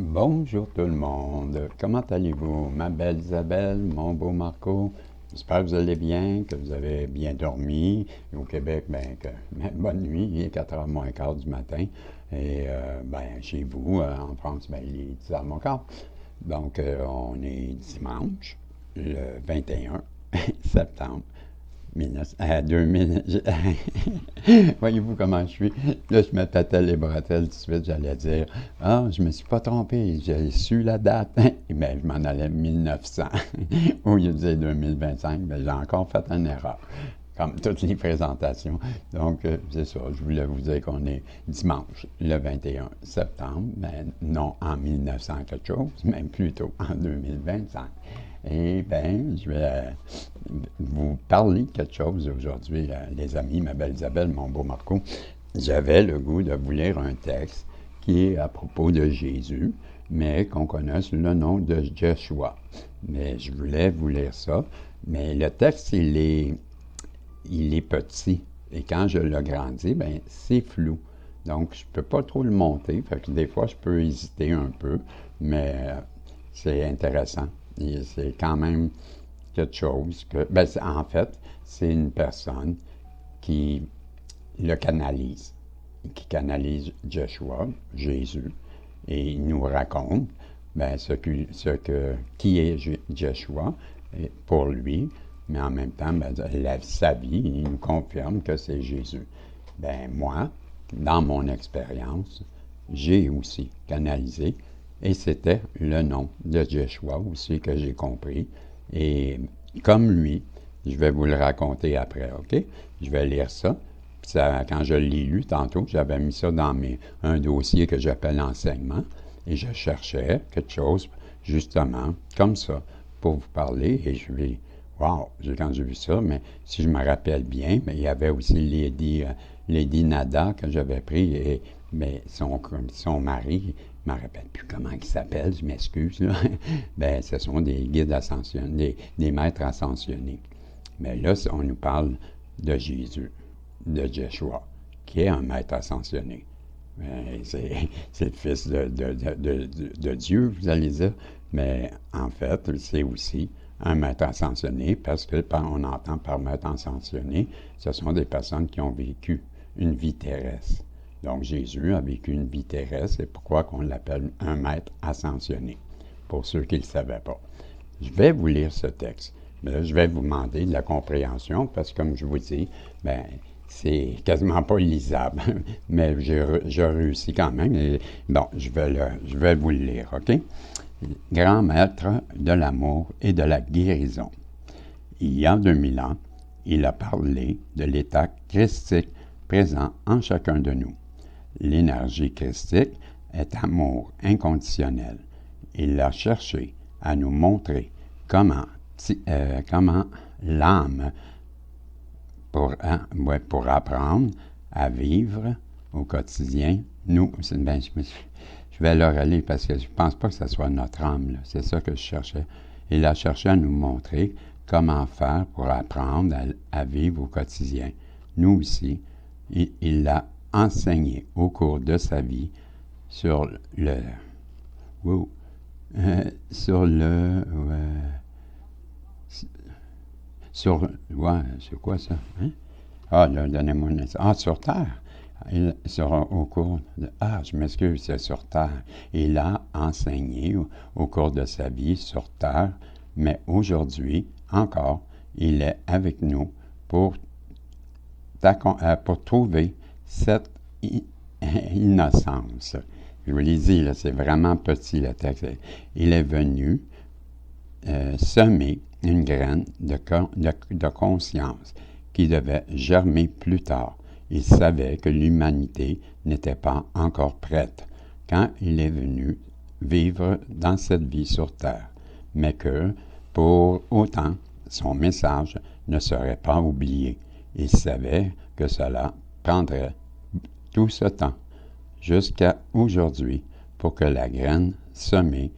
Bonjour tout le monde, comment allez-vous? Ma belle Isabelle, mon beau Marco, j'espère que vous allez bien, que vous avez bien dormi. Au Québec, bonne nuit, il est 4h moins quart du matin. Et chez vous, en France, il est 10h moins quart. Donc, on est dimanche, le 21 septembre 2000. Voyez-vous comment je suis? Là, je me tâtais les bretelles tout de suite. J'allais dire, ah, je me suis pas trompé. J'ai su la date. Et bien, je m'en allais 1900. Au lieu de dire 2025, bien, j'ai encore fait une erreur. Comme toutes les présentations. Donc, c'est ça. Je voulais vous dire qu'on est dimanche, le 21 septembre, mais non en 1900 quelque chose, mais plutôt en 2025. Eh bien, je vais vous parler de quelque chose aujourd'hui, les amis, ma belle Isabelle, mon beau Marco. J'avais le goût de vous lire un texte qui est à propos de Jésus, mais qu'on connaît sous le nom de Joshua. Mais je voulais vous lire ça. Mais le texte, il est petit. Et quand je l'agrandis, ben c'est flou. Donc, je ne peux pas trop le monter. Fait que des fois, je peux hésiter un peu, mais c'est intéressant. Et c'est quand même quelque chose que... en fait, c'est une personne qui le canalise, qui canalise Joshua, Jésus, et il nous raconte qui est Joshua pour lui, mais en même temps, sa vie, il nous confirme que c'est Jésus. Moi, dans mon expérience, j'ai aussi canalisé, et c'était le nom de Joshua aussi que j'ai compris. Et comme lui, je vais vous le raconter après, OK? Je vais lire ça. Quand je l'ai lu tantôt, j'avais mis ça dans un dossier que j'appelle enseignement, et je cherchais quelque chose, justement, comme ça, pour vous parler, et je vais... Wow! Quand j'ai vu ça, mais si je me rappelle bien, mais il y avait aussi Lady Nada que j'avais pris, et mais son mari, je ne me rappelle plus comment il s'appelle, je m'excuse, là. Ce sont des guides ascensionnés, des maîtres ascensionnés. Mais là, on nous parle de Jésus, de Joshua, qui est un maître ascensionné. C'est le fils de Dieu, vous allez dire, mais en fait, c'est aussi un maître ascensionné, parce que on entend par maître ascensionné, ce sont des personnes qui ont vécu une vie terrestre. Donc Jésus a vécu une vie terrestre, c'est pourquoi qu'on l'appelle un maître ascensionné, pour ceux qui ne le savaient pas. Je vais vous lire ce texte. Mais là, je vais vous demander de la compréhension, parce que comme je vous dis, c'est quasiment pas lisable, mais j'ai réussi quand même. Et, bon, je vais vous le lire, OK? Grand maître de l'amour et de la guérison. Il y a 2000 ans, il a parlé de l'état christique présent en chacun de nous. L'énergie christique est amour inconditionnel. Il a cherché à nous montrer comment l'âme, pour apprendre à vivre au quotidien, je vais le relire parce que je ne pense pas que ce soit notre âme, là. C'est ça que je cherchais. Il a cherché à nous montrer comment faire pour apprendre à vivre au quotidien. Nous aussi, il l'a enseigné au cours de sa vie sur le... Wow, sur le... c'est quoi ça? Hein? Ah, là, donnez-moi une... Ah, sur Terre. Au cours de... Ah, je m'excuse, c'est sur Terre. Il a enseigné au cours de sa vie sur Terre, mais aujourd'hui, encore, il est avec nous pour trouver cette innocence. Je vous l'ai dit, là, c'est vraiment petit le texte. Il est venu semer une graine de conscience qui devait germer plus tard. Il savait que l'humanité n'était pas encore prête quand il est venu vivre dans cette vie sur Terre, mais que, pour autant, son message ne serait pas oublié. Il savait que cela prendrait tout ce temps, jusqu'à aujourd'hui, pour que la graine semée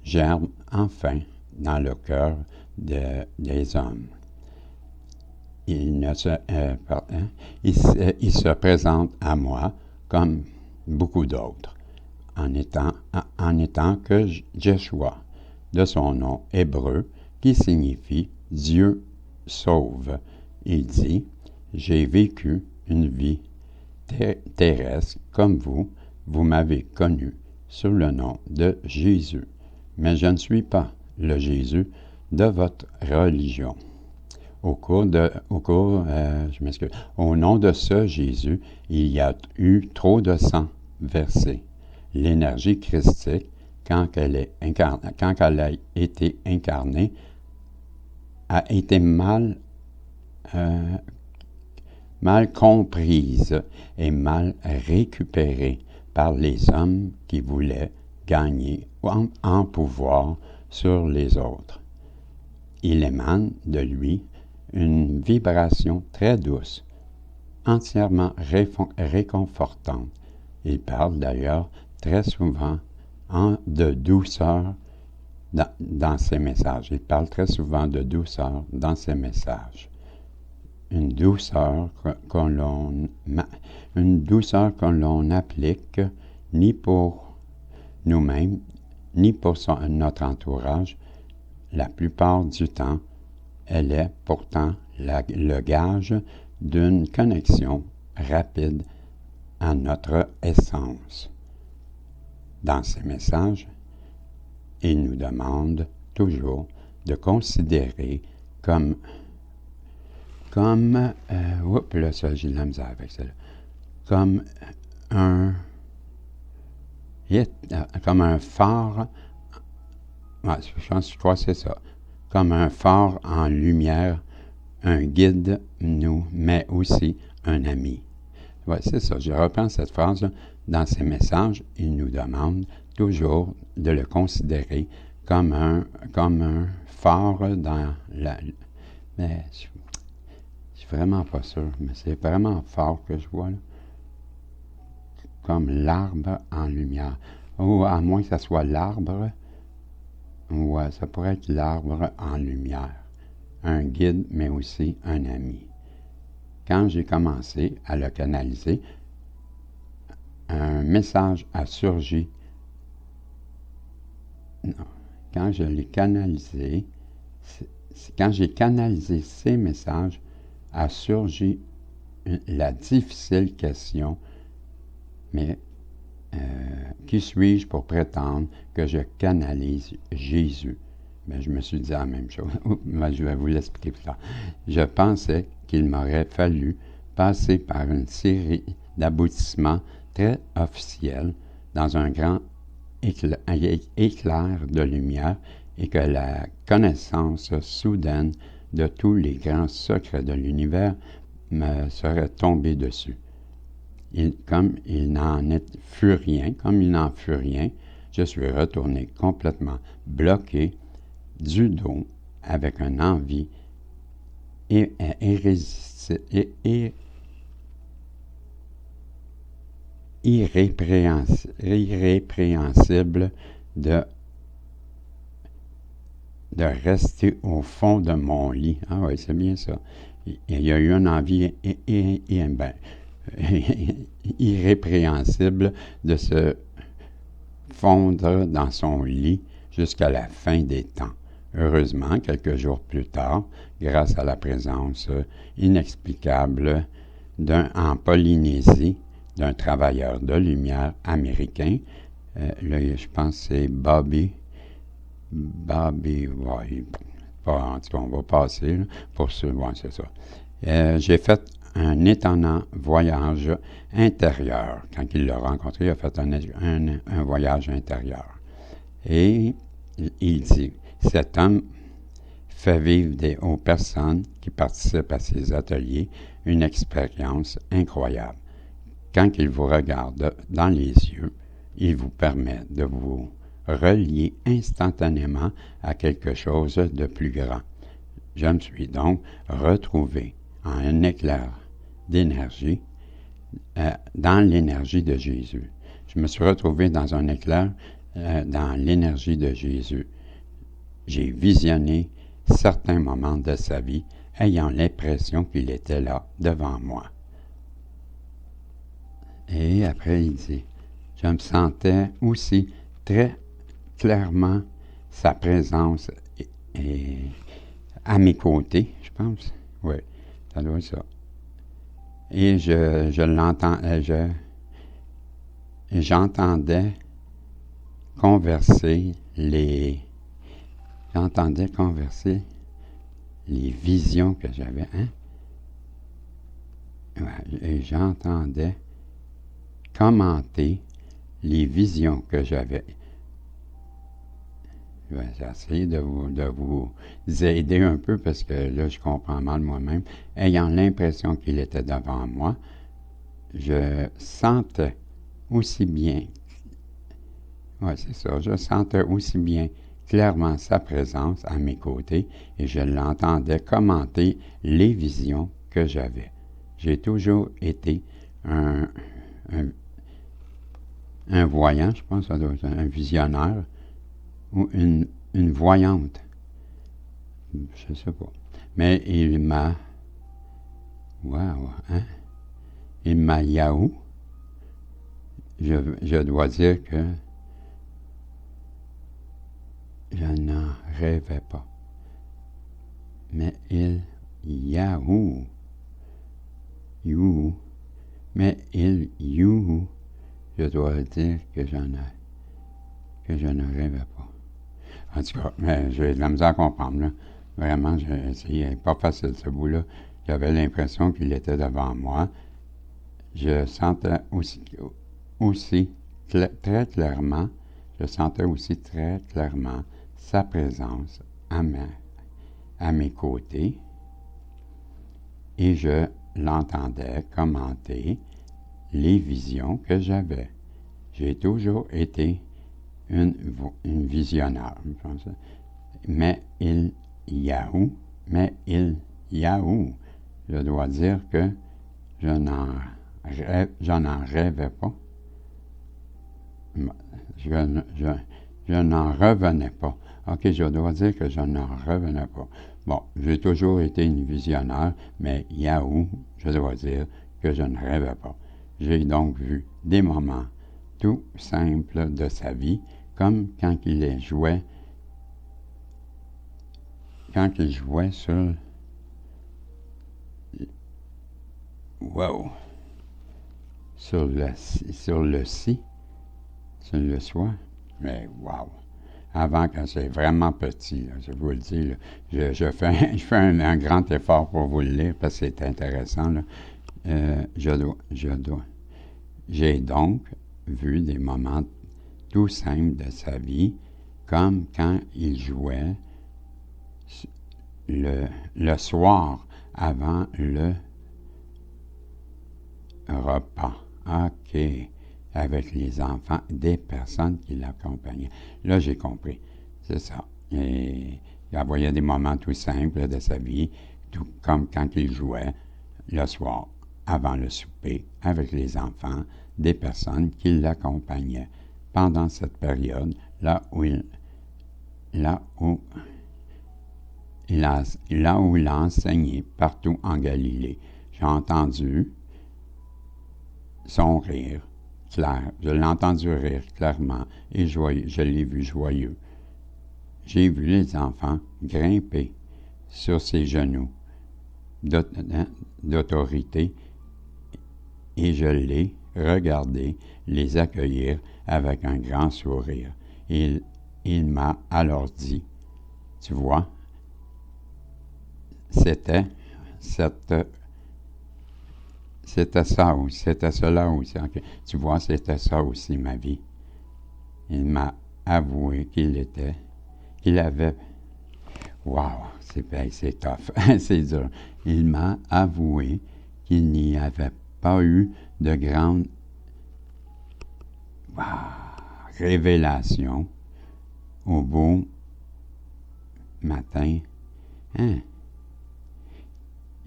germe enfin dans le cœur des hommes. Il se présente à moi comme beaucoup d'autres, en étant que Jeshua, de son nom hébreu, qui signifie Dieu sauve. Il dit, j'ai vécu une vie terrestre comme vous m'avez connu sous le nom de Jésus, mais je ne suis pas le Jésus de votre religion. Au nom de ce Jésus, il y a eu trop de sang versé. L'énergie christique, quand elle a été incarnée, a été mal comprise et mal récupérée par les hommes qui voulaient gagner en pouvoir sur les autres. Il émane de lui une vibration très douce, entièrement réconfortante. Il parle d'ailleurs très souvent de douceur dans ses messages. Il parle très souvent de douceur dans ses messages. Une douceur que l'on applique ni pour nous-mêmes, ni pour notre entourage. La plupart du temps, elle est pourtant le gage d'une connexion rapide à notre essence. Dans ces messages, il nous demande toujours de considérer comme un phare, je crois que c'est ça, comme un phare en lumière, un guide, mais aussi un ami. Ouais, c'est ça, je reprends cette phrase dans ses messages, il nous demande toujours de le considérer comme un phare dans la... Mais je suis vraiment pas sûr, mais c'est vraiment fort que je vois là. Comme l'arbre en lumière. Ou à moins que ça soit l'arbre, ouais, ça pourrait être l'arbre en lumière. Un guide, mais aussi un ami. Quand j'ai commencé à le canaliser, un message a surgi. Non, quand j'ai canalisé ces messages, a surgi la difficile question, mais qui suis-je pour prétendre que je canalise Jésus? Mais je me suis dit la même chose. Je vais vous l'expliquer plus tard. Je pensais qu'il m'aurait fallu passer par une série d'aboutissements très officiels dans un grand éclair de lumière et que la connaissance soudaine de tous les grands secrets de l'univers me serait tombée dessus. Comme il n'en fut rien, je suis retourné complètement bloqué du dos avec une envie irrépréhensible de rester au fond de mon lit. Ah oui, c'est bien ça. Il y a eu une envie irrépréhensible de se fondre dans son lit jusqu'à la fin des temps. Heureusement, quelques jours plus tard, grâce à la présence inexplicable en Polynésie d'un travailleur de lumière américain, je pense que c'est Bobby, ouais, en tout cas, on va passer là, pour ce, ouais, c'est ça. J'ai fait un étonnant voyage intérieur. Quand il l'a rencontré, il a fait un voyage intérieur. Et il dit, cet homme fait vivre aux personnes qui participent à ses ateliers une expérience incroyable. Quand il vous regarde dans les yeux, il vous permet de vous relier instantanément à quelque chose de plus grand. Je me suis donc retrouvé en un éclair d'énergie, dans l'énergie de Jésus. Je me suis retrouvé dans un éclair dans l'énergie de Jésus. J'ai visionné certains moments de sa vie, ayant l'impression qu'il était là, devant moi. Et après, il dit, je me sentais aussi très clairement sa présence à mes côtés, je pense. Oui, ça doit être ça. Et j'entendais converser j'entendais converser les visions que j'avais, hein? Ouais, et j'entendais commenter les visions que j'avais. Je vais essayer de vous aider un peu parce que là, je comprends mal moi-même. Ayant l'impression qu'il était devant moi, je sentais aussi bien, ouais, c'est ça, je sentais aussi bien clairement sa présence à mes côtés et je l'entendais commenter les visions que j'avais. J'ai toujours été un voyant, je pense que ça doit être un visionnaire ou une voyante. Je ne sais pas. Mais il m'a... Waouh, hein? Il m'a yaou. Je dois dire que je n'en rêvais pas. Mais il yaou. You. Mais il you. Je dois dire que je ne rêvais pas. En tout cas, mais j'ai de la misère à comprendre. Là. Vraiment, c'est pas facile ce bout-là. J'avais l'impression qu'il était devant moi. Je sentais aussi très clairement, je sentais aussi très clairement sa présence à mes côtés et je l'entendais commenter les visions que j'avais. J'ai toujours été une visionnaire, je pense. Mais il yaou, je dois dire que je n'en rêvais pas. Je n'en revenais pas. OK, je dois dire que je n'en revenais pas. Bon, j'ai toujours été une visionnaire, mais yaou, je dois dire que je ne rêvais pas. J'ai donc vu des moments tout simples de sa vie, comme quand il jouait sur... Wow! Sur le soi. Mais wow! Avant, quand c'est vraiment petit, là, je vous le dis, là, je fais un grand effort pour vous le lire parce que c'est intéressant. Là. J'ai donc vu des moments tout simples de sa vie, comme quand il jouait le soir avant le repas. OK. Avec les enfants, des personnes qui l'accompagnaient. Là, j'ai compris. C'est ça. Et il voyait des moments tout simples de sa vie, tout comme quand il jouait le soir, avant le souper, avec les enfants, des personnes qui l'accompagnaient pendant cette période, là où il a enseigné partout en Galilée. J'ai entendu son rire clair. Je l'ai entendu rire clairement et joyeux. Je l'ai vu joyeux. J'ai vu les enfants grimper sur ses genoux d'autorité et je l'ai regardé les accueillir avec un grand sourire. Il m'a alors dit, tu vois, c'était cela aussi. Okay. Tu vois, c'était ça aussi ma vie. Il m'a avoué qu'il avait, wow, c'est tough, c'est dur. Il m'a avoué qu'il n'y avait pas eu de grande révélation au beau matin. Hein?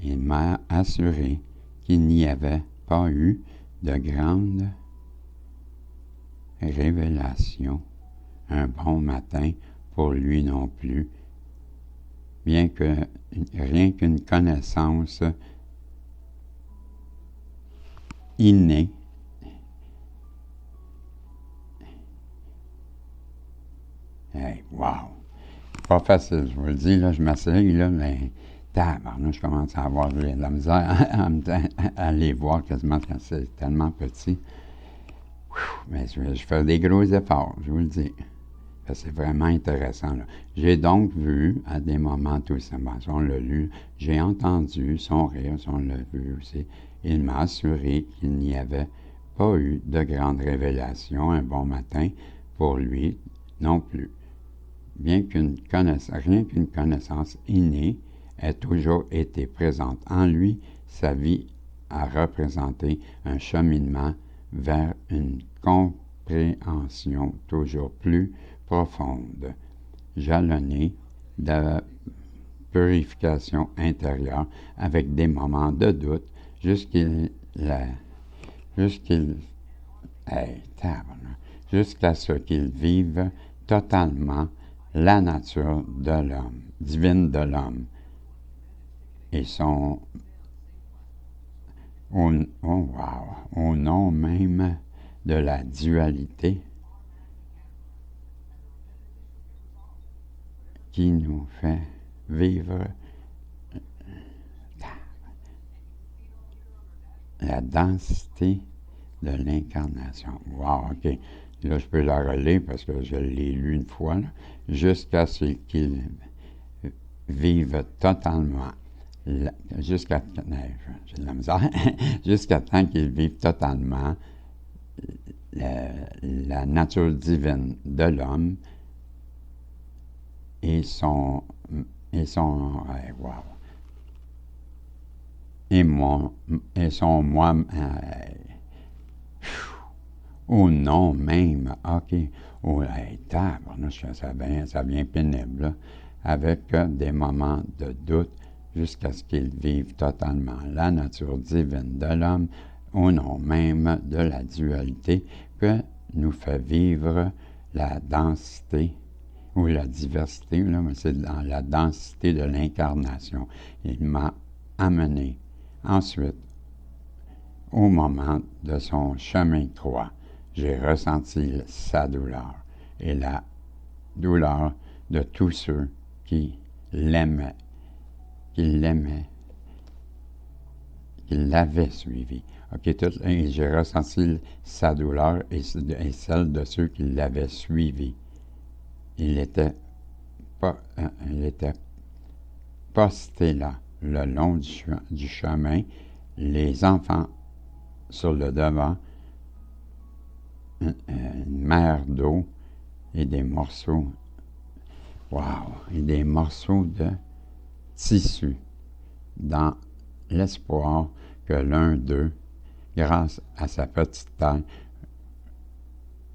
Il m'a assuré qu'il n'y avait pas eu de grande révélation un bon matin pour lui non plus, bien que rien qu'une connaissance innée Hey, wow! Pas facile, je vous le dis, là, je m'essaye, là, mais tabarnouche, je commence à avoir de la misère à les voir quasiment quand c'est tellement petit. Mais je fais des gros efforts, je vous le dis. C'est vraiment intéressant. Là. J'ai donc vu, à des moments tout simplement, si on l'a lu, j'ai entendu son rire, si on l'a vu aussi. Il m'a assuré qu'il n'y avait pas eu de grande révélation un bon matin pour lui non plus. Rien qu'une connaissance innée ait toujours été présente en lui, sa vie a représenté un cheminement vers une compréhension toujours plus profonde, jalonnée de purification intérieure avec des moments de doute jusqu'il jusqu'il hey, jusqu'à ce qu'il vive totalement la nature de l'homme, divine de l'homme, et son au nom même de la dualité qui nous fait vivre la densité de l'incarnation. Wow, OK. Là, je peux la relire parce que je l'ai lu une fois, là, jusqu'à ce qu'il vive totalement. Jusqu'à j'ai de la misère, jusqu'à temps qu'il vive totalement la nature divine de l'homme et son wow, et son moi au nom même, ok, ça vient pénible, là, avec des moments de doute jusqu'à ce qu'il vive totalement la nature divine de l'homme au nom même de la dualité que nous fait vivre la densité ou la diversité, là, mais c'est dans la densité de l'incarnation. Il m'a amené ensuite au moment de son chemin de croix. J'ai ressenti sa douleur et la douleur de tous ceux qui l'aimaient, qui l'avaient suivi. Et j'ai ressenti sa douleur et celle de ceux qui l'avaient suivi. Il était posté là, le long du chemin, les enfants sur le devant, une mer d'eau et des morceaux, et des morceaux de tissu, dans l'espoir que l'un d'eux, grâce à sa petite taille,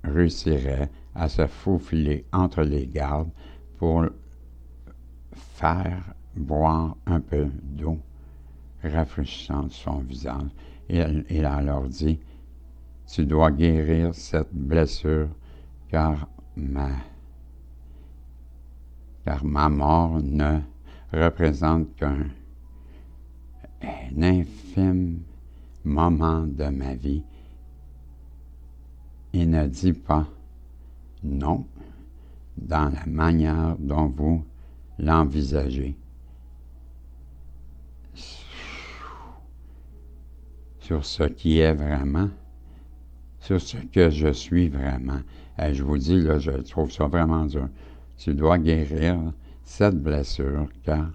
réussirait à se faufiler entre les gardes pour faire boire un peu d'eau rafraîchissante son visage. Et il leur dit, « Tu dois guérir cette blessure, car ma mort ne représente qu'un infime moment de ma vie. » Il ne dit pas non dans la manière dont vous l'envisagez. Sur ce qui est vraiment, sur ce que je suis vraiment. Et je vous dis, là, je trouve ça vraiment dur. Tu dois guérir cette blessure, car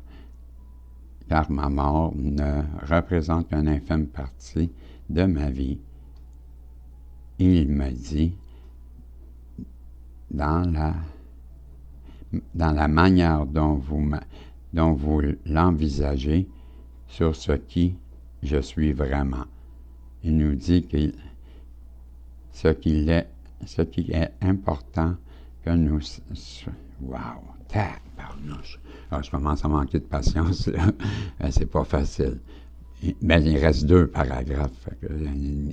ma mort ne représente qu'une infime partie de ma vie. Il me dit, dans la manière dont vous l'envisagez, sur ce qui je suis vraiment. Il nous dit que ce qui est important que nous... Wow! Tabarnouche! Alors, je commence à manquer de patience, là. C'est pas facile. Mais il reste 2 paragraphes,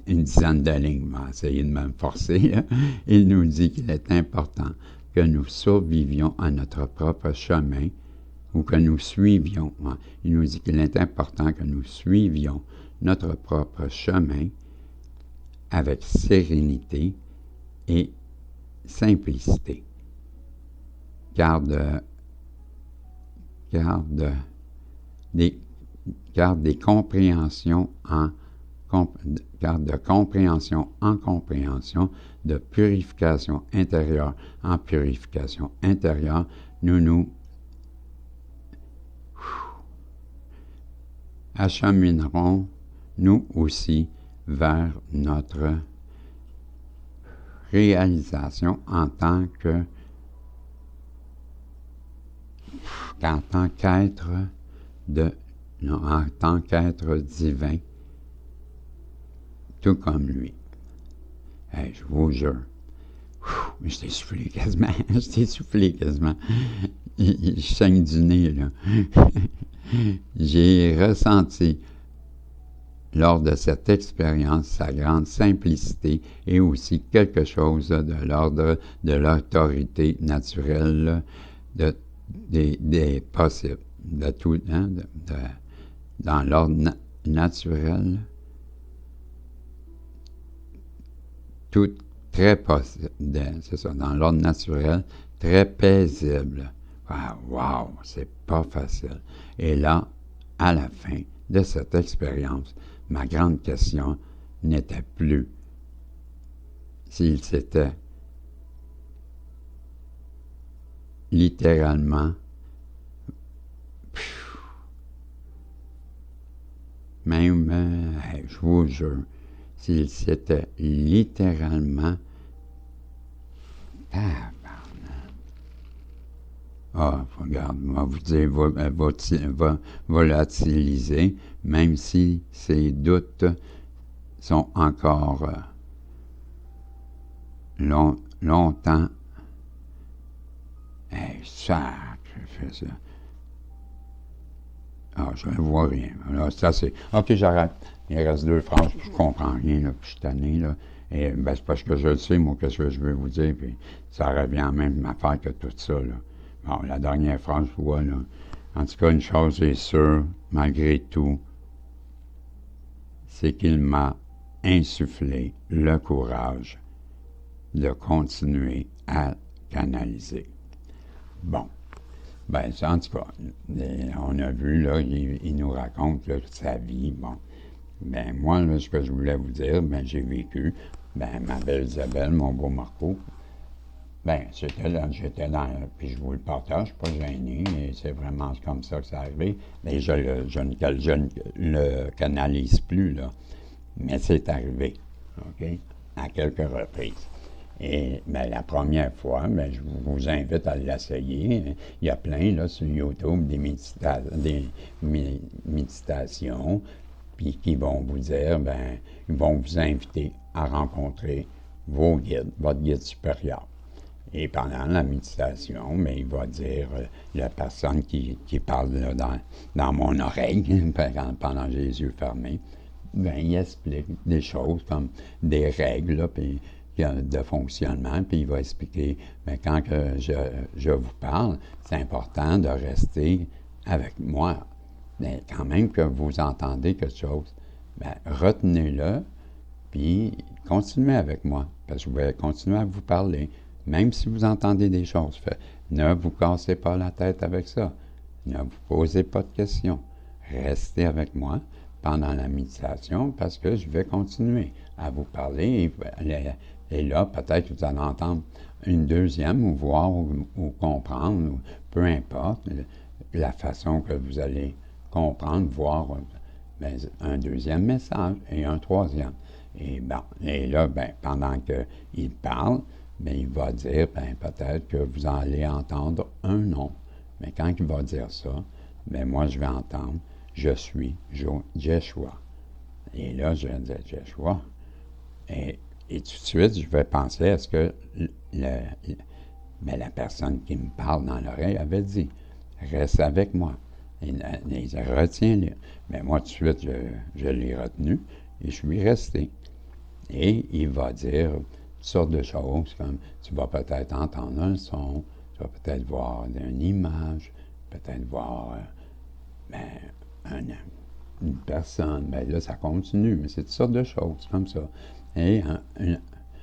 une dizaine de lignes. Je vais essayer de me forcer, là. Il nous dit qu'il est important que nous survivions à notre propre chemin, ou que nous suivions. Il nous dit qu'il est important que nous suivions notre propre chemin avec sérénité et simplicité. garde, garde, des, garde des compréhensions garde de compréhension en compréhension, de purification intérieure en purification intérieure, nous acheminerons, nous aussi, vers notre réalisation en tant qu'être en tant qu'être divin, tout comme lui. Hey, je vous jure. Je t'ai soufflé quasiment. Je saigne du nez, là. J'ai ressenti, lors de cette expérience, sa grande simplicité et aussi quelque chose de l'ordre de l'autorité naturelle des possibles, de tout, hein, dans l'ordre naturel, tout très possible, c'est ça, dans l'ordre naturel, très paisible. Wow, c'est pas facile. Et là, à la fin de cette expérience, ma grande question n'était plus s'il s'était littéralement, même, je vous jure, s'il s'était littéralement, regarde, on va vous dire, volatiliser, même si ces doutes sont encore longtemps. Je fais ça. Je ne vois rien. Alors, ça, c'est. OK, j'arrête. Il reste 2 phrases, puis je comprends rien, là, puis je suis tanné, là. Et ben, c'est parce que je le sais, moi, qu'est-ce que je veux vous dire, puis ça revient à la même affaire que tout ça, là. Bon, la dernière phrase, je vois, là. En tout cas, une chose est sûre, malgré tout, c'est qu'il m'a insufflé le courage de continuer à canaliser. Bon. Ben, en tout cas, on a vu, là, il nous raconte là, sa vie. Bon. Ben, moi, là, ce que je voulais vous dire, ben, j'ai vécu, ben, ma belle Isabelle, mon beau Marco, ben, j'étais dans, puis je vous le partage, je suis pas gêné, et c'est vraiment comme ça que c'est arrivé. Mais je ne le canalise plus, là. Mais c'est arrivé, OK, à quelques reprises. Et ben, la première fois, ben, je vous invite à l'essayer. Il y a plein là, sur YouTube des méditations, puis qui vont vous dire, ben, ils vont vous inviter à rencontrer vos guides, votre guide supérieur. Et pendant la méditation, ben, il va dire, la personne qui parle là, dans mon oreille, pendant que j'ai les yeux fermés, ben, il explique des choses comme des règles, là, puis de fonctionnement, puis il va expliquer, mais quand que je vous parle, c'est important de rester avec moi. Mais quand même que vous entendez quelque chose, ben, retenez-le, puis continuez avec moi, parce que je vais continuer à vous parler, même si vous entendez des choses. Ne vous cassez pas la tête avec ça. Ne vous posez pas de questions. Restez avec moi pendant la méditation, parce que je vais continuer à vous parler. Et là, peut-être que vous allez entendre une deuxième, ou voir, ou comprendre, ou peu importe, la façon que vous allez comprendre, voir ben, un deuxième message et un troisième. Et, bon, et là, ben, pendant qu'il parle, ben, il va dire, ben, peut-être que vous allez entendre un nom. Mais quand il va dire ça, ben, moi, je vais entendre, je suis Jeshua. Et là, je vais dire Jeshua. Et tout de suite, je vais penser à ce que la personne qui me parle dans l'oreille avait dit. Reste avec moi. Et retiens-le. Mais moi, tout de suite, je l'ai retenu et je suis resté. Et il va dire toutes sortes de choses, comme tu vas peut-être entendre un son, tu vas peut-être voir une image, peut-être voir une personne. Bien là, ça continue, mais c'est toutes sortes de choses comme ça. Et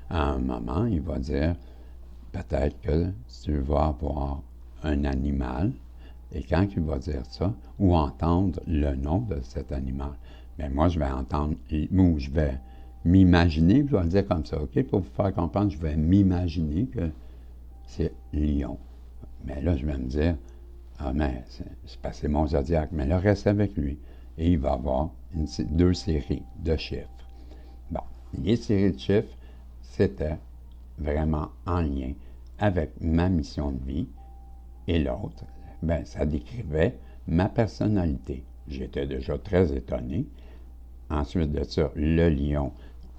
à un moment, il va dire, peut-être que tu vas voir un animal, et quand il va dire ça, ou entendre le nom de cet animal, bien moi, je vais entendre, ou je vais m'imaginer, je vais le dire comme ça, OK? Pour vous faire comprendre, je vais m'imaginer que c'est lion. Mais là, je vais me dire, ah, mais c'est parce que c'est mon zodiaque, mais là, reste avec lui. Et il va avoir deux séries de chiffres. Bon, les séries de chiffres, c'était vraiment en lien avec ma mission de vie. Et l'autre, ben, ça décrivait ma personnalité. J'étais déjà très étonné. Ensuite de ça, le lion,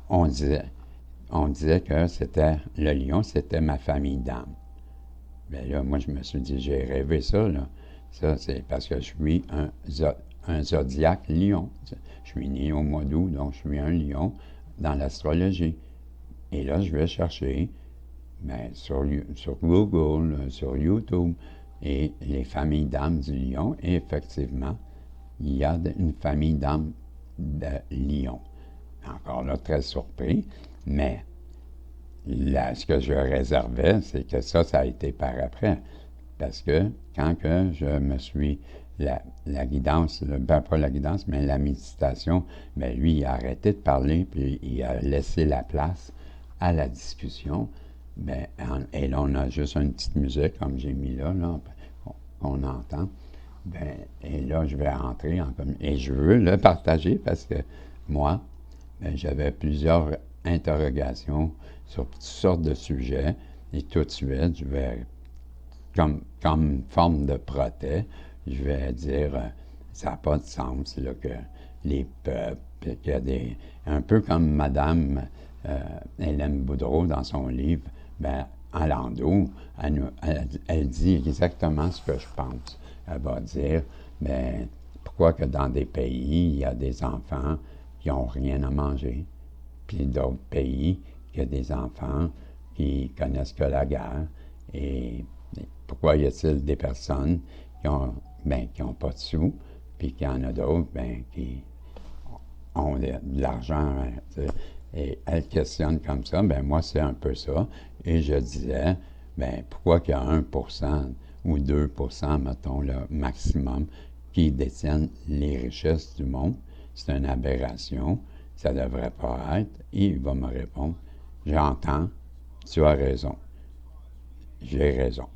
on disait, on disait que c'était le lion, c'était ma famille d'âme. Bien là, moi, je me suis dit, j'ai rêvé ça, là. Ça, c'est parce que je suis un zodiaque lion. Je suis né au mois d'août, donc je suis un lion dans l'astrologie. Et là, je vais chercher sur Google, sur YouTube, et les familles d'âmes du lion. Et effectivement, il y a une famille d'âmes de lion. Encore là, très surpris, mais là, ce que je réservais, c'est que ça a été par après. Parce que quand que je me suis, la guidance, ben pas la guidance, mais la méditation, ben lui, il a arrêté de parler, puis il a laissé la place à la discussion. Ben, et là, on a juste une petite musique, comme j'ai mis là, qu'on entend. Ben, et là, je vais entrer en communication. Et je veux le partager parce que moi, ben, j'avais plusieurs interrogations sur toutes sortes de sujets. Et tout de suite, je vais, comme forme de protest, je vais dire, ça n'a pas de sens là, que les peuples, qu'il y a des... Un peu comme Madame Hélène Boudreau dans son livre, ben, en landau, elle dit exactement ce que je pense. Elle va dire, ben, pourquoi que dans des pays, il y a des enfants qui n'ont rien à manger, puis d'autres pays, il y a des enfants qui connaissent que la guerre, et pourquoi y a-t-il des personnes qui ont pas de sous, puis qu'il y en a d'autres, ben, qui ont de l'argent, hein, et elle questionne comme ça, ben moi, c'est un peu ça. Et je disais, ben pourquoi qu'il y a 1% ou 2%, mettons, le maximum, qui détiennent les richesses du monde? C'est une aberration, ça ne devrait pas être. Et il va me répondre, j'entends, tu as raison, j'ai raison.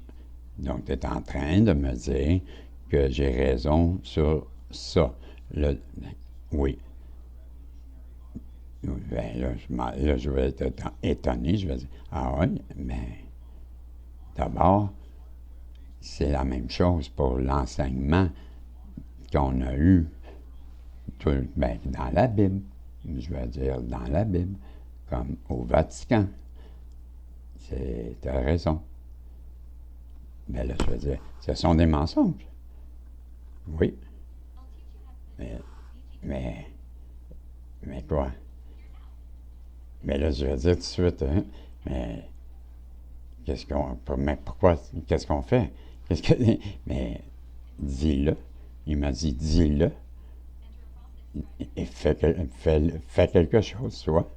Donc, tu es en train de me dire que j'ai raison sur ça. Oui. Ben, là, je vais être étonné. Je vais dire, ah oui, mais d'abord, c'est la même chose pour l'enseignement qu'on a eu dans la Bible. Je vais dire dans la Bible, comme au Vatican. Tu as raison. Mais là, je vais dire, ce sont des mensonges. Oui. Mais, mais, mais quoi? Mais là, je vais dire tout de suite, hein, mais pourquoi, qu'est-ce qu'on fait? Mais dis-le. Il m'a dit, dis-le. Et fais quelque chose, toi.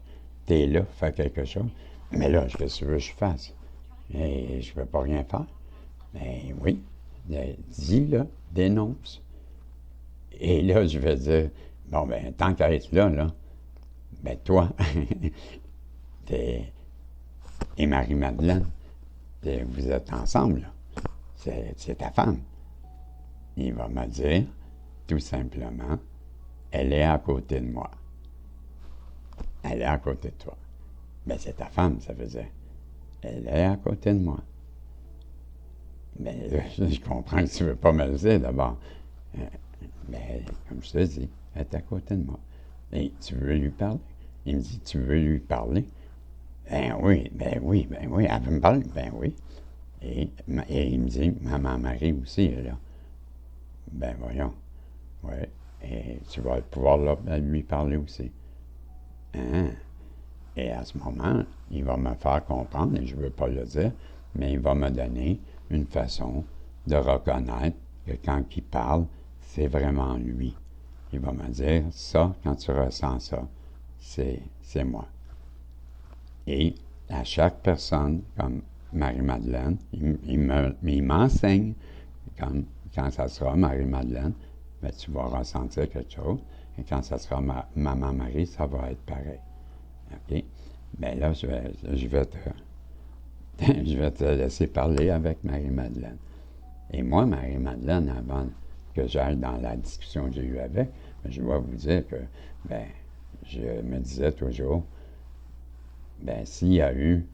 T'es là, fais quelque chose. Mais là, qu'est-ce que tu veux que je fasse? Et je ne peux pas rien faire. Mais oui, dis-le, dénonce. Et là, je vais dire, bon, ben, tant qu'à être là, ben, toi, et Marie-Madeleine, vous êtes ensemble, là. C'est ta femme. Il va me dire, tout simplement, elle est à côté de moi. Elle est à côté de toi. Ben, c'est ta femme, ça veut dire. Elle est à côté de moi. Mais là, je comprends que tu ne veux pas me le dire d'abord. Mais comme je te dis, elle est à côté de moi. Et tu veux lui parler? Il me dit, tu veux lui parler? Ben oui, elle veut me parler, ben oui. Et il me dit, maman Marie aussi est là. Ben voyons, oui. Et tu vas pouvoir lui parler aussi. Hein? Et à ce moment, il va me faire comprendre, et je ne veux pas le dire, mais il va me donner une façon de reconnaître que quand il parle, c'est vraiment lui. Il va me dire, ça, quand tu ressens ça, c'est moi. Et à chaque personne, comme Marie-Madeleine, il m'enseigne, quand ça sera Marie-Madeleine, ben, tu vas ressentir quelque chose, et quand ça sera Maman Marie, ça va être pareil. OK? Bien là, je vais je vais te laisser parler avec Marie-Madeleine. Et moi, Marie-Madeleine, avant que j'aille dans la discussion que j'ai eue avec, je dois vous dire que, ben, je me disais toujours, ben, s'il y a eu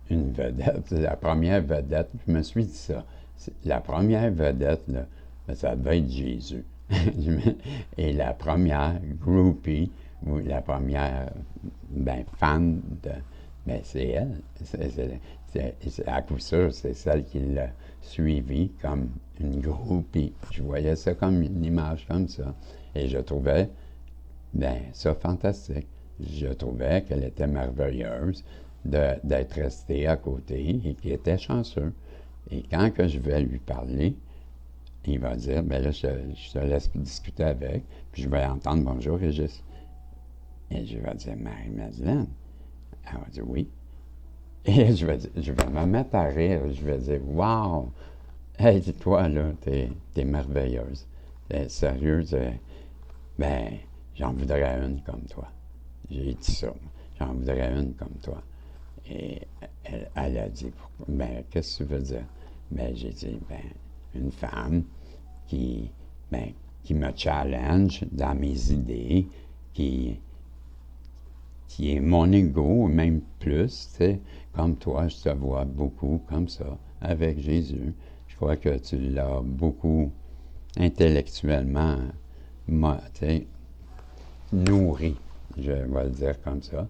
une vedette, la première vedette, je me suis dit ça, la première vedette, là, ben, ça devait être Jésus. Et la première groupie, ou la première fan de, ben, c'est elle. À coup sûr, c'est celle qui l'a suivi comme une groupie. Je voyais ça comme une image comme ça. Et je trouvais ça fantastique. Je trouvais qu'elle était merveilleuse d'être restée à côté et qu'il était chanceux. Et quand que je vais lui parler, il va dire, ben là, je te laisse discuter avec, puis je vais entendre bonjour, Régis. Et je vais dire, Marie-Madeleine. Elle va dire oui. Et je vais me mettre à rire. Je vais dire, wow! Hey, toi, là, t'es merveilleuse. T'es sérieuse. Ben, j'en voudrais une comme toi. J'ai dit ça. J'en voudrais une comme toi. Et elle a dit, ben, qu'est-ce que tu veux dire? Ben, j'ai dit, ben, une femme qui me challenge dans mes idées, qui est mon ego, même plus, tu sais, comme toi, je te vois beaucoup comme ça, avec Jésus. Je crois que tu l'as beaucoup intellectuellement, nourri, je vais le dire comme ça.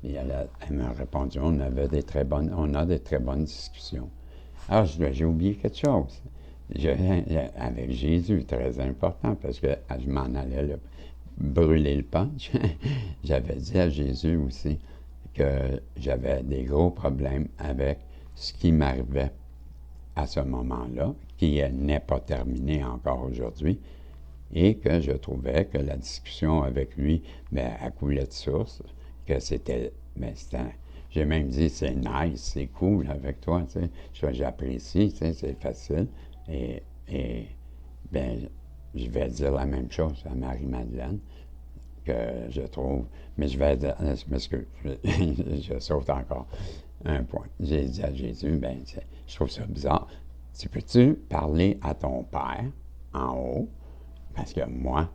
Et elle m'a répondu, on a des très bonnes discussions. Alors, j'ai oublié quelque chose. Avec Jésus, très important, parce que je m'en allais brûler le punch. J'avais dit à Jésus aussi que j'avais des gros problèmes avec ce qui m'arrivait à ce moment-là, qui n'est pas terminé encore aujourd'hui, et que je trouvais que la discussion avec lui, elle coulait de source, que j'ai même dit, c'est nice, c'est cool avec toi, tu sais, j'apprécie, tu sais, c'est facile, et je vais dire la même chose à Marie-Madeleine, que je trouve, mais je vais dire, je m'excuse, je saute encore un point. J'ai dit à Jésus, je trouve ça bizarre. Tu peux-tu parler à ton Père en haut? Parce que moi,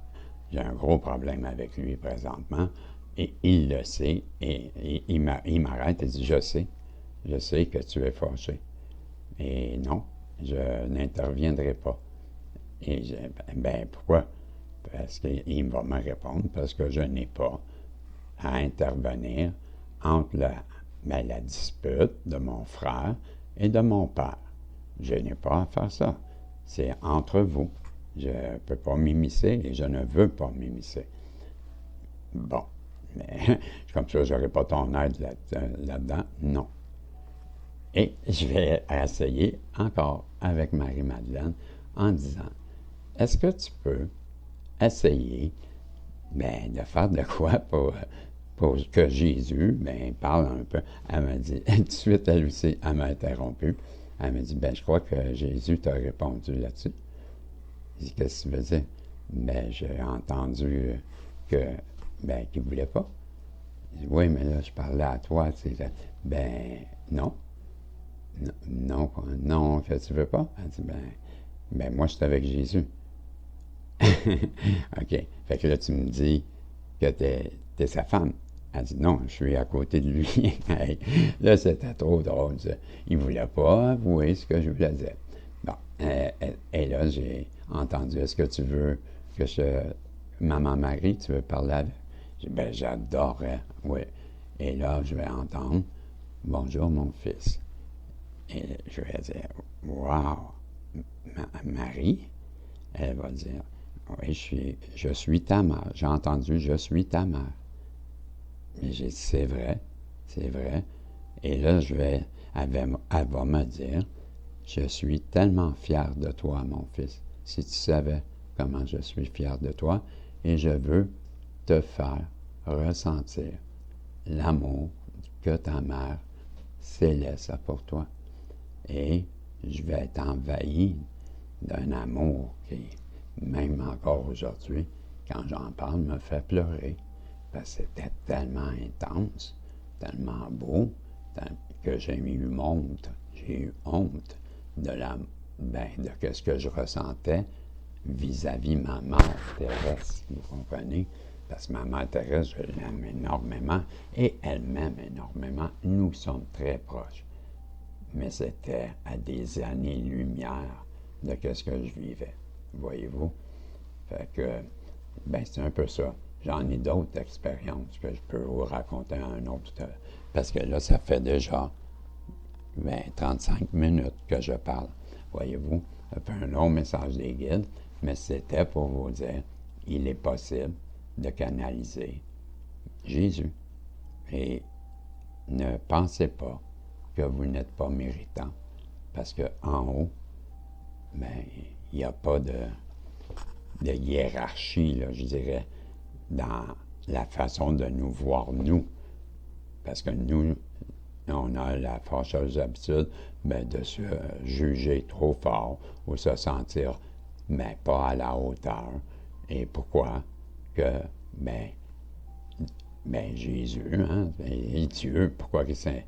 j'ai un gros problème avec lui présentement, et il le sait, et il m'arrête et dit, je sais que tu es fâché. Et non, je n'interviendrai pas. Et pourquoi? Parce qu'il va me répondre, parce que je n'ai pas à intervenir entre la dispute de mon frère et de mon père. Je n'ai pas à faire ça. C'est entre vous. Je ne peux pas m'immiscer et je ne veux pas m'immiscer. Bon, mais comme ça, je n'aurai pas ton aide là-dedans. Non. Et je vais essayer encore avec Marie-Madeleine en disant, est-ce que tu peux essayer de faire de quoi pour que Jésus parle un peu? Elle m'a dit, tout de suite, elle aussi, elle m'a interrompu. Elle m'a dit, je crois que Jésus t'a répondu là-dessus. J'ai dit, qu'est-ce que tu veux dire? J'ai entendu qu'il ne voulait pas. J'ai dit, oui, mais là, je parlais à toi. Tu sais, non. Non, que tu veux pas? Elle dit, moi, je suis avec Jésus. OK. Fait que là, tu me dis que t'es sa femme. Elle dit, non, je suis à côté de lui. Là, c'était trop drôle. Il ne voulait pas avouer ce que je voulais dire. Bon. Et là, j'ai entendu, est-ce que tu veux que Maman Marie, tu veux parler avec? J'ai dit, j'adorerais, oui. Et là, je vais entendre, bonjour, mon fils. Et je vais dire, wow, Marie? Elle va dire, oui, je suis ta mère. J'ai entendu, je suis ta mère. Mais j'ai dit, c'est vrai, c'est vrai. Et là, elle va me dire, je suis tellement fier de toi, mon fils. Si tu savais comment je suis fier de toi, et je veux te faire ressentir l'amour que ta mère céleste a pour toi. et je vais être envahi d'un amour qui, même encore aujourd'hui, quand j'en parle, me fait pleurer. Parce que c'était tellement intense, tellement beau, que j'ai eu honte. J'ai eu honte de de ce que je ressentais vis-à-vis ma mère Thérèse, vous comprenez? Parce que ma mère Thérèse, je l'aime énormément et elle m'aime énormément. Nous sommes très proches. Mais c'était à des années-lumière de ce que je vivais. Voyez-vous? Fait que, c'est un peu ça. J'en ai d'autres expériences que je peux vous raconter un autre. Parce que là, ça fait déjà 35 minutes que je parle. Voyez-vous? Ça fait un long message des guides, mais c'était pour vous dire, il est possible de canaliser Jésus. Et ne pensez pas que vous n'êtes pas méritant, parce qu'en haut, il n'y a pas de hiérarchie, là, je dirais, dans la façon de nous voir, nous. Parce que nous, on a la fâcheuse habitude de se juger trop fort ou se sentir pas à la hauteur. Et pourquoi? Que, Jésus, hein, et Dieu, pourquoi que c'est...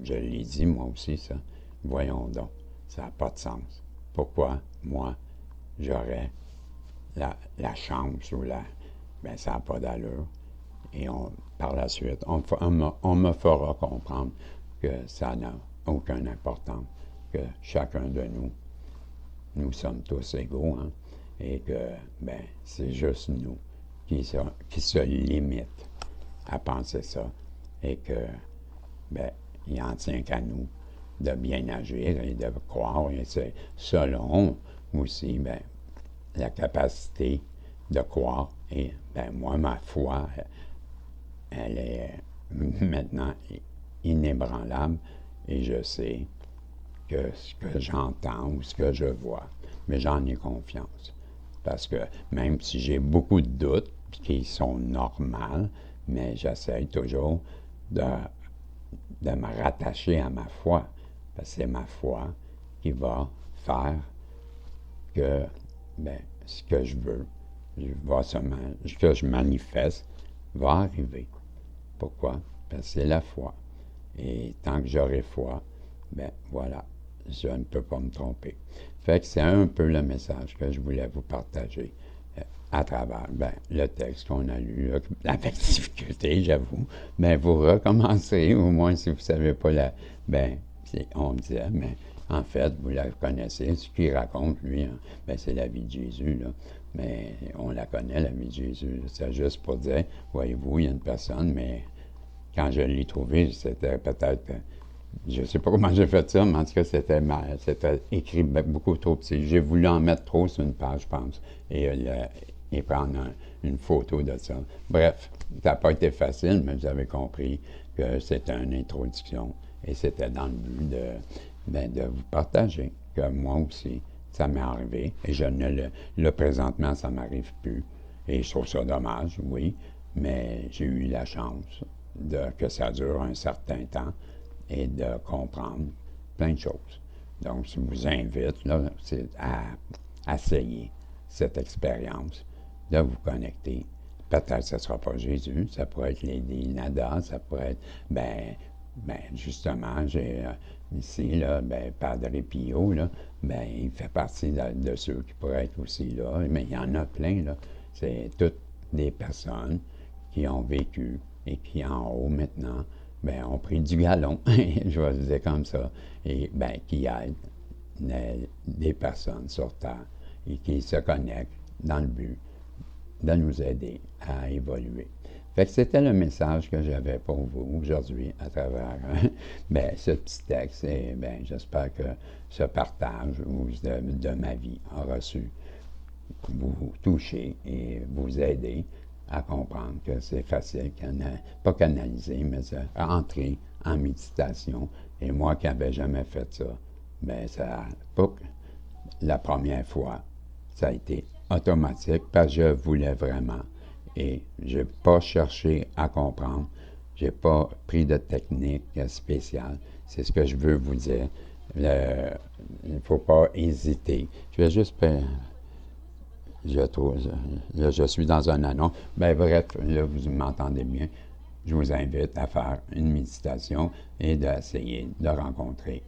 je l'ai dit moi aussi, ça. Voyons donc, ça n'a pas de sens. Pourquoi, moi, j'aurais la chance ou ça n'a pas d'allure. Et par la suite, on me fera comprendre que ça n'a aucune importance, que chacun de nous sommes tous égaux, hein, et que, c'est juste nous qui se limitent à penser ça, et que, il en tient qu'à nous de bien agir et de croire, et c'est selon aussi, la capacité de croire. Et moi, ma foi, elle est maintenant inébranlable et je sais que ce que j'entends ou ce que je vois, mais j'en ai confiance. Parce que même si j'ai beaucoup de doutes, qui sont normaux, mais j'essaie toujours de me rattacher à ma foi. Parce que c'est ma foi qui va faire que ce que je veux, ce que je manifeste, va arriver. Pourquoi? Parce que c'est la foi. Et tant que j'aurai foi, voilà, je ne peux pas me tromper. Fait que c'est un peu le message que je voulais vous partager à travers le texte qu'on a lu, là, avec difficulté, j'avoue. Vous recommencerez, au moins si vous ne savez pas on me disait, mais en fait, vous la connaissez, ce qu'il raconte, lui, hein, c'est la vie de Jésus, là. Mais on la connaît, la vie de Jésus. C'est juste pour dire, voyez-vous, il y a une personne, mais quand je l'ai trouvé, c'était peut-être, je ne sais pas comment j'ai fait ça, mais en tout cas, c'était mal. C'était écrit beaucoup trop petit. J'ai voulu en mettre trop sur une page, je pense, et prendre une photo de ça. Bref, ça n'a pas été facile, mais vous avez compris que c'était une introduction. Et c'était dans le but de vous partager que moi aussi, ça m'est arrivé. Et présentement, ça ne m'arrive plus. Et je trouve ça dommage, oui, mais j'ai eu la chance que ça dure un certain temps et de comprendre plein de choses. Donc, je vous invite c'est à essayer cette expérience de vous connecter. Peut-être que ce ne sera pas Jésus, ça pourrait être Lady Nada, ça pourrait être, justement, j'ai ici, Padre Pio, il fait partie de ceux qui pourraient être aussi là, mais il y en a plein, là. C'est toutes des personnes qui ont vécu et qui, en haut, maintenant, ont pris du galon, je vais le dire comme ça, et qui aident des personnes sur Terre et qui se connectent dans le but de nous aider à évoluer. Fait que c'était le message que j'avais pour vous aujourd'hui à travers ce petit texte et j'espère que ce partage de ma vie aura su vous toucher et vous aider à comprendre que c'est facile, pas canaliser, mais entrer en méditation. Et moi qui n'avais jamais fait ça, ça, pour la première fois, ça a été automatique parce que je voulais vraiment. Et je n'ai pas cherché à comprendre. Je n'ai pas pris de technique spéciale. C'est ce que je veux vous dire. Il ne faut pas hésiter. Je vais juste je trouve, là, je suis dans un annonce. Ben, bref, là, vous m'entendez bien. Je vous invite à faire une méditation et d'essayer de rencontrer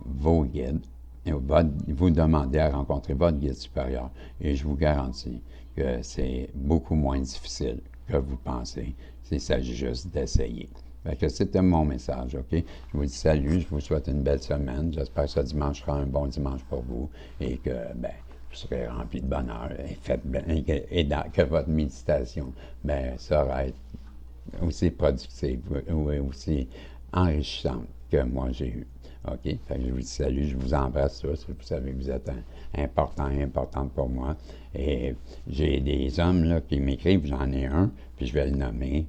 vos guides. Et vous demandez à rencontrer votre guide supérieur. Et je vous garantis que c'est beaucoup moins difficile que vous pensez s'il s'agit juste d'essayer. Fait que c'était mon message, OK? Je vous dis salut, je vous souhaite une belle semaine. J'espère que ce dimanche sera un bon dimanche pour vous et que, ben, vous serez rempli de bonheur et, que votre méditation, ben, sera aussi productive ou aussi enrichissante que moi j'ai eu. OK? Fait que je vous dis salut, je vous embrasse tous. Vous savez que vous êtes important et importante pour moi. Et j'ai des hommes là, qui m'écrivent, j'en ai un, puis je vais le nommer.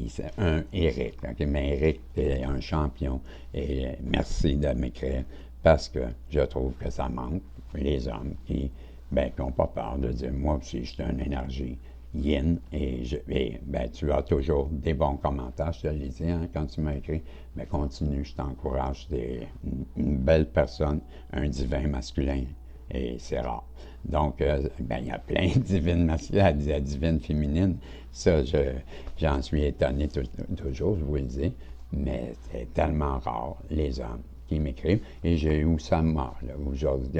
C'est un Eric. Okay? Mais Eric est un champion. Et merci de m'écrire parce que je trouve que ça manque les hommes qui n'ont pas peur de dire moi aussi, je suis une énergie yin et ben, tu as toujours des bons commentaires, je te l'ai dit hein, quand tu m'as écrit, mais continue, je t'encourage, tu es une belle personne, un divin masculin et c'est rare. Donc, ben, il y a plein de divines masculines, de divines féminines, ça j'en suis étonné toujours, je vous le dis, mais c'est tellement rare les hommes qui m'écrivent et j'ai eu Oussama aujourd'hui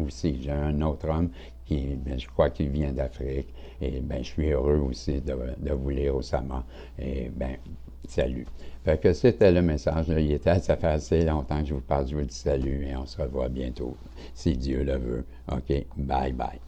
aussi, j'ai un autre homme qui, ben, je crois qu'il vient d'Afrique. Et ben, je suis heureux aussi de vous lire Oussama. Et ben, salut. Fait que c'était le message. Là. Ça fait assez longtemps que je vous parle. Je vous dis salut et on se revoit bientôt, si Dieu le veut. OK, bye bye.